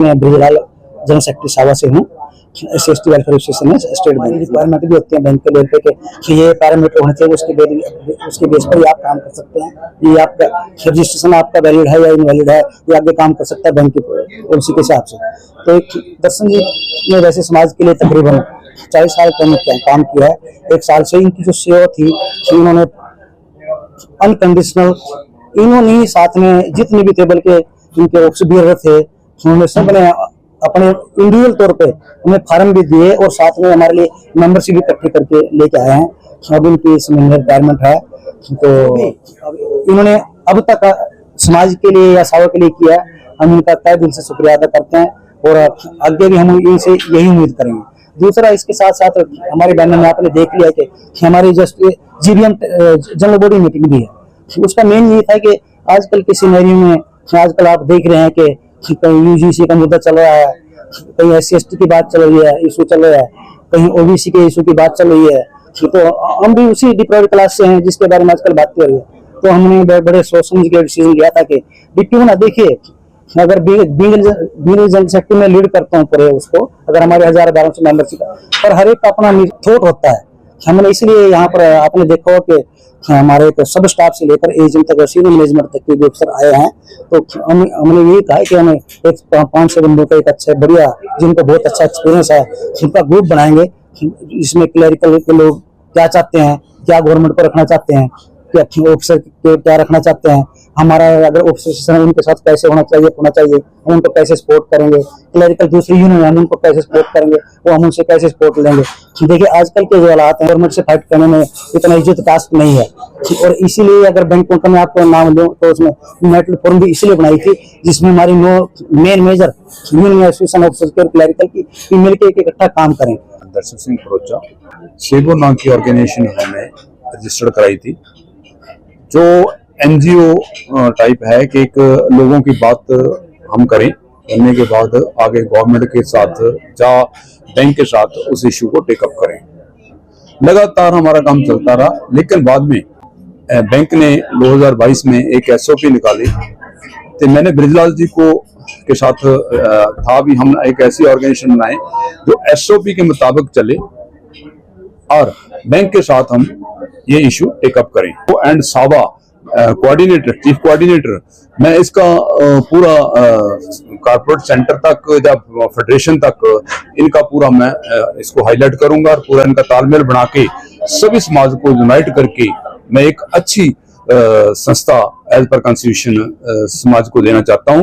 मैं Brijlal general secretary सावा से हूँ। SC/ST वेलफेयर एसोसिएशन है। स्टेट बैंक रिक्वायरमेंट भी होती है बैंक के लेवल पे कि ये पैरामीटर होने चाहिए, उसके बेस पर ही आप काम कर सकते हैं। ये आपका रजिस्ट्रेशन आपका वैलिड है या इनवैलिड है, ये आगे काम कर सकता है बैंक की पॉलिसी के हिसाब से। तो एक दर्शन जी ने वैसे समाज के लिए तकरीबन 40 साल काम किया है। 1 साल से इनकी जो सेवा थी इन्होंने अनकंडीशनल, इन्होंने ही साथ में जितने भी टेबल के इनके ऑफिसर थे उन्होंने सब ने अपने इंडिविजुअल तौर पे हमें फार्म भी दिए और साथ में हमारे लिए मेंबरशिप भी इकट्ठी करके लेके आए हैं। अब इनकी इसमें रिक्वायरमेंट है तो इन्होंने अब तक समाज के लिए या सावा के लिए किया। हम इनका तहे दिल से शुक्रिया अदा करते हैं और आगे भी हम इनसे यही उम्मीद करेंगे। दूसरा, इसके साथ साथ हमारे बैनर में आपने देख लिया कि हमारी just GBM general body meeting भी है। उसका मेन ये था कि आजकल के सिनेरियो में आजकल आप देख रहे हैं कि कहीं UGC का मुद्दा चल रहा है, कहीं SC/ST की बात चल रही है, इशू चल रहा है, कहीं OBC के इशू की बात चल रही है। तो हम भी उसी डिप्राइव्ड क्लास से हैं जिसके बारे में आजकल बात कर रही है। तो हमने बड़े सोच समझ के डिसीजन लिया था कि क्यों ना देखिए, अगर जनरल सेक्रेटरी में लीड करता हूँ पूरे उसको, अगर हमारे 1000-1200 मेंबरशिप पर हर एक का अपना थॉट होता है। हमने इसलिए यहाँ पर आपने देखा हो कि हमारे सब स्टाफ से लेकर एजेंट तक सीनियर मैनेजमेंट तक के जो अफसर आए हैं, तो हमने यही कहा कि हमें एक 5-6 बंदों का एक अच्छा बढ़िया जिनको बहुत अच्छा एक्सपीरियंस है उनका ग्रुप बनाएंगे। इसमें क्लरिकल के लोग क्या चाहते हैं, क्या गवर्नमेंट को रखना चाहते हैं, क्या ऑफिसर क्या रखना चाहते हैं, हमारा अगर ऑफिसर है उनके साथ कैसे होना चाहिए, हम उनको कैसे सपोर्ट करेंगे, क्लरिकल दूसरी यूनियन हम उनको कैसे सपोर्ट करेंगे, वो हम उनसे कैसे सपोर्ट लेंगे। देखिए आजकल के जो हालात हैं, गवर्नमेंट से फाइट करने में इतना इज्जत टास्क नहीं है और इसीलिए अगर बैंकों का मैं आपको नाम लूँ तो उसमें यूनाइटेड फोरम भी इसलिए बनाई थी जिसमें हमारी main major union association officer clerical की मिलकर एक इकट्ठा काम करें। दर्शन सिंह खरोचा, शेबो नाम की ऑर्गेनाइजेशन हमने रजिस्टर्ड कराई थी, जो NGO टाइप है कि एक लोगों की बात हम करें, करने के बाद आगे गवर्नमेंट के साथ या बैंक के साथ उस इशू को टेकअप करें। लगातार हमारा काम चलता रहा, लेकिन बाद में बैंक ने 2022 में एक SOP निकाली। तो मैंने ब्रिजलाल जी को के साथ था भी, हम एक ऐसी ऑर्गेनाइजेशन बनाए जो SOP के मुताबिक चले और बैंक के साथ हम ये इशू टेकअप करें। वो एंड सावा कोऑर्डिनेटर, चीफ कोऑर्डिनेटर, मैं इसका पूरा कॉर्पोरेट सेंटर तक या फेडरेशन तक इनका पूरा मैं इसको हाईलाइट करूंगा और पूरा इनका तालमेल बना के सभी समाज को यूनाइट करके मैं एक अच्छी संस्था एज पर कॉन्स्टिट्यूशन समाज को देना चाहता हूं।